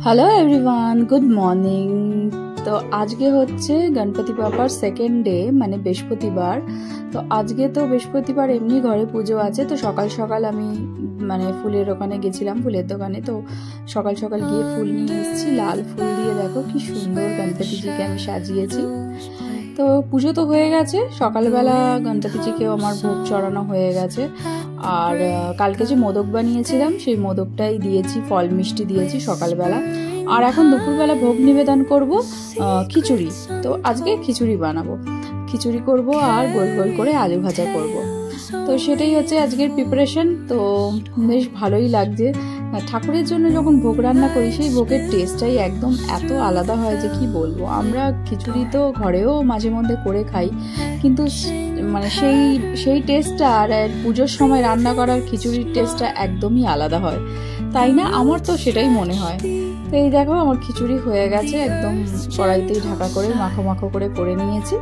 Hello everyone, good morning. তো আজকে হচ্ছে গণপতি বাবার সেকেন্ড ডে, মানে বৃহস্পতিবার। তো আজকে তো বৃহস্পতিবার এমনি ঘরে পুজো আছে, তো সকাল সকাল আমি মানে ফুলের ওখানে গেছিলাম, ফুলের দোকানে। তো সকাল সকাল গিয়ে ফুল নিয়ে এসেছি, লাল ফুল দিয়ে। দেখো কি সুন্দর গণপতিজিকে আমি সাজিয়েছি। তো পুজো তো হয়ে গেছে, সকালবেলা গণপতিজিকেও আমার ভোগ চড়ানো হয়ে গেছে। আর কালকে যে মোদক বানিয়েছিলাম সেই মোদকটাই দিয়েছি, ফল মিষ্টি দিয়েছি সকালবেলা। আর এখন দুপুরবেলা ভোগ নিবেদন করব খিচুড়ি। তো আজকে খিচুড়ি বানাবো, খিচুড়ি করব আর গোল গোল করে আলু ভাজা করব। তো সেটাই হচ্ছে আজকের প্রিপারেশন। তো বেশ ভালোই লাগছে। ঠাকুরের জন্য যখন ভোগ রান্না করি সেই ভোগের টেস্টটাই একদম এত আলাদা হয় যে কি বলবো। আমরা খিচুড়ি তো ঘরেও মাঝে মধ্যে করে খাই, কিন্তু মানে সেই টেস্টটা আর পুজোর সময় রান্না করার খিচুড়ির টেস্টটা একদমই আলাদা হয়, তাই না? আমার তো সেটাই মনে হয়। তো এই দেখো আমার খিচুড়ি হয়ে গেছে, একদম কড়াইতেই ঢাকা করে মাখো মাখো করে নিয়েছি।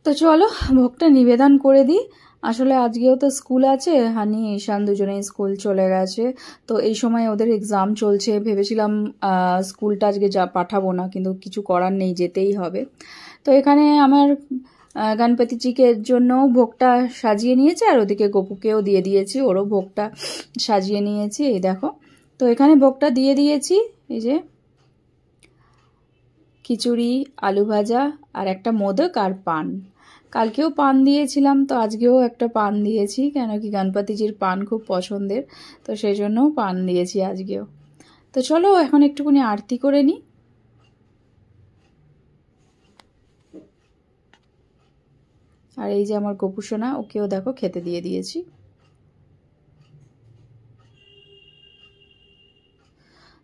তো চলো ভোগটা নিবেদন করে দিই। আসলে আজকেও তো স্কুল আছে, হানি ঈশান দুজনেই স্কুল চলে গেছে। তো এই সময় ওদের এক্সাম চলছে, ভেবেছিলাম স্কুলটা আজকে পাঠাবো না, কিন্তু কিছু করার নেই, যেতেই হবে। তো এখানে আমার গণপতিজিকে জন্য ভোগটা সাজিয়ে নিয়েছে, আর ওদিকে গপুকেও দিয়ে দিয়েছি, ওরও ভোগটা সাজিয়ে নিয়েছি। এই দেখো, তো এখানে ভোগটা দিয়ে দিয়েছি। এই যে খিচুড়ি, আলু ভাজা আর একটা মোদক আর পান। কালকেও পান দিয়েছিলাম, তো আজকেও একটা পান দিয়েছি, কেন কি গণপতিজির পান খুব পছন্দের, তো সেই জন্য পান দিয়েছি আজকেও। তো চলো এখন একটুখানি আরতি করে নিই। আর এই যে আমার গোপুসোনা, ওকেও দেখো খেতে দিয়ে দিয়েছি।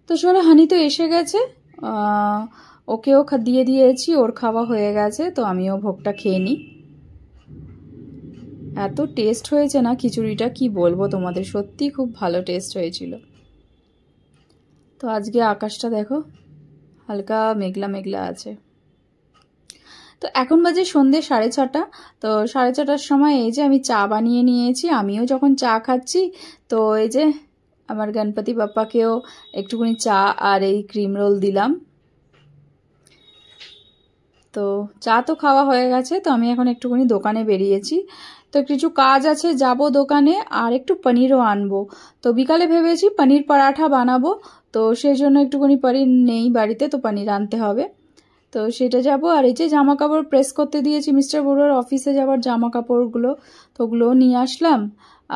তো চলো, হানি তো এসে গেছে, ওকেও দিয়ে দিয়েছি, ওর খাওয়া হয়ে গেছে। তো আমিও ভোগটা খেয়ে নিই। এত টেস্ট হয়েছে না খিচুড়িটা, কি বলবো তোমাদের, সত্যি খুব ভালো টেস্ট হয়েছিল। তো আজকে আকাশটা দেখো হালকা মেঘলা মেঘলা আছে। তো এখন বাজে সন্ধ্যে 6:30। তো 6:30টার সময় এই যে আমি চা বানিয়ে নিয়েছি, আমিও যখন চা খাচ্ছি। তো এই যে আমার গণপতি বাপ্পাকেও একটুখানি চা আর এই ক্রিম রোল দিলাম। তো চা তো খাওয়া হয়ে গেছে, তো আমি এখন একটুখানি দোকানে বেরিয়েছি। তো কিছু কাজ আছে, যাব দোকানে, আর একটু পনিরও আনবো। তো বিকালে ভেবেছি পনির পরাঠা বানাবো, তো সেই জন্য একটুখানি পনির নেই বাড়িতে, তো পনির আনতে হবে। তো সেটা যাব। আর এই যে জামা কাপড় প্রেস করতে দিয়েছি, মিস্টার বড়ুয়ার অফিসে যাওয়ার জামা কাপড়গুলো, তো ওগুলোও নিয়ে আসলাম।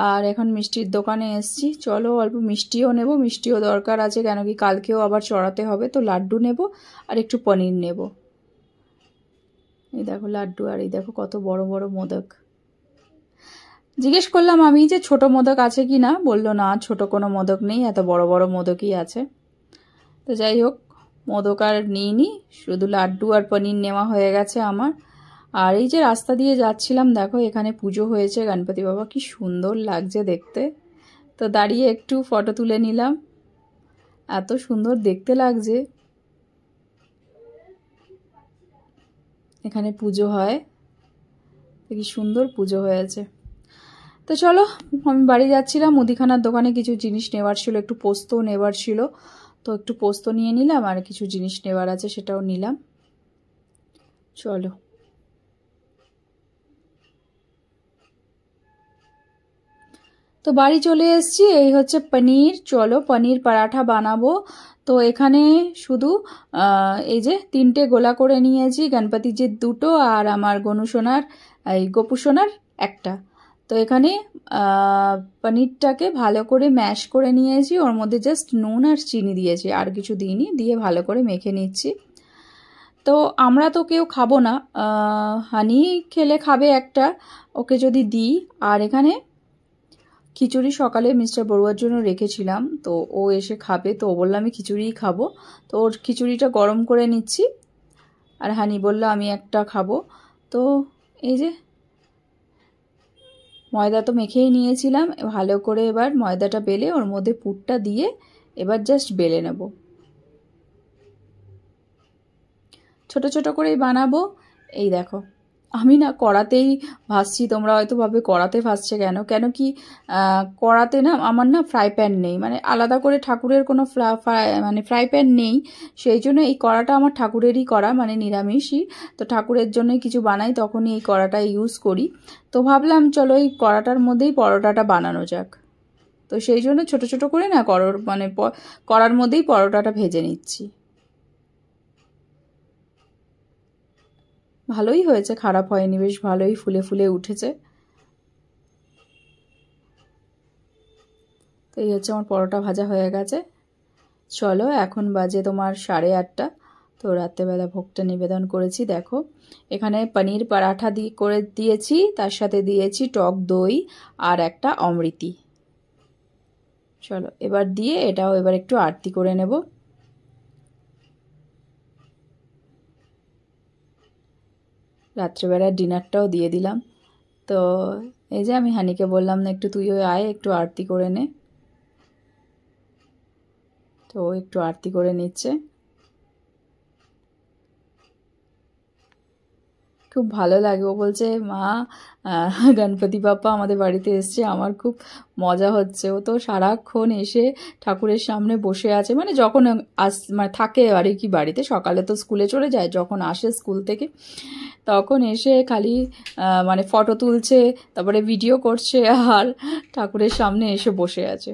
আর এখন মিষ্টির দোকানে এসছি, চলো অল্প মিষ্টিও নেব, মিষ্টিও দরকার আছে, কেন কি কালকেও আবার চড়াতে হবে। তো লাড্ডু নেব আর একটু পনির নেব। এই দেখো লাড্ডু, আর এই দেখো কত বড় বড় মোদক। জিজ্ঞেস করলাম আমি যে ছোট মোদক আছে কি না, বললো না ছোট কোনো মোদক নেই, এত বড় বড় মোদকই আছে। তো যাই হোক, মোদক আর নিইনি, শুধু লাড্ডু আর পনির নেওয়া হয়ে গেছে আমার। আর এই যে রাস্তা দিয়ে যাচ্ছিলাম, দেখো এখানে পুজো হয়েছে, গণপতি বাবা কি সুন্দর লাগছে দেখতে। তো দাঁড়িয়ে একটু ফটো তুলে নিলাম, এত সুন্দর দেখতে লাগছে। এখানে পুজো হয়, কি সুন্দর পুজো হয়েছে। তো চলো আমি বাড়ি যাচ্ছিলাম, মুদিখানার দোকানে কিছু জিনিস নেওয়ার ছিল, একটু পোস্ত নেওয়ার ছিল। তো একটু পোস্ত নিয়ে নিলাম, আর কিছু জিনিস নেওয়ার আছে সেটাও নিলাম। চলো, তো বাড়ি চলে এসেছি। এই হচ্ছে পনির, চলো পনির পরাঠা বানাবো। তো এখানে শুধু এই যে 3টে গোলা করে নিয়েছি, গণপতিজির 2টো আর আমার গনুসোনার এই গোপুসোনার 1টা। তো এখানে পনিরটাকে ভালো করে ম্যাশ করে নিয়েছি, ওর মধ্যে জাস্ট নুন আর চিনি দিয়েছি, আর কিছু দিইনি, দিয়ে ভালো করে মেখে নিচ্ছি। তো আমরা তো কেউ খাবো না, হানি খেলে খাবে একটা, ওকে যদি দিই। আর এখানে খিচুড়ি সকালে মিস্টার বড়ুয়ার জন্য রেখেছিলাম, তো ও এসে খাবে, তো ও বললো আমি খিচুড়িই খাবো। তো ওর খিচুড়িটা গরম করে নিচ্ছি। আর হানি বললো আমি একটা খাবো। তো এই যে ময়দা তো মেখেই নিয়েছিলাম, ভালো করে এবার ময়দাটা বেলে ওর মধ্যে পুরটা দিয়ে এবার জাস্ট বেলে নেব। ছোট ছোট করেই বানাবো। এই দেখো আমি না কড়াতেই ভাজছি, তোমরা হয়তো ভাবে কড়াতে ভাজছে কেন, কেন কি কড়াতে না আমার না ফ্রাই প্যান নেই, মানে আলাদা করে ঠাকুরের কোনো মানে ফ্রাই প্যান নেই, সেই জন্য এই কড়াটা আমার ঠাকুরেরই করা, মানে নিরামিষই, তো ঠাকুরের জন্যই কিছু বানাই তখনই এই কড়াটা ইউজ করি। তো ভাবলাম চলো এই কড়াটার মধ্যেই পরোটাটা বানানো যাক, তো সেই জন্য ছোট ছোট করে না মানে কড়ার মধ্যেই পরোটাটা ভেজে নিচ্ছি। ভালোই হয়েছে, খারাপ হয়নি, বেশ ভালোই ফুলে ফুলে উঠেছে। তো এই হচ্ছে আমার পরোটা ভাজা হয়ে গেছে। চলো এখন বাজে তোমার 8:30, তো রাত্রেবেলা ভোগটা নিবেদন করেছি। দেখো এখানে পনির পরাঠা করে দিয়েছি, তার সাথে দিয়েছি টক দই আর একটা অমৃতি। চলো এবার দিয়ে এটাও এবার একটু আরতি করে নেব। রাত্রেবেলার ডিনারটাও দিয়ে দিলাম। তো এই যে আমি হানিকে বললাম না একটু তুইও আয় একটু আরতি করে নে, তো একটু আরতি করে নিচ্ছে। খুব ভালো লাগে, ও বলছে মা গণপতি বাপ্পা আমাদের বাড়িতে এসছে, আমার খুব মজা হচ্ছে। ও তো সারাক্ষণ এসে ঠাকুরের সামনে বসে আছে, মানে যখন মানে থাকে আর কি বাড়িতে, সকালে তো স্কুলে চলে যায়, যখন আসে স্কুল থেকে তখন এসে খালি মানে ফটো তুলছে, তারপরে ভিডিও করছে আর ঠাকুরের সামনে এসে বসে আছে।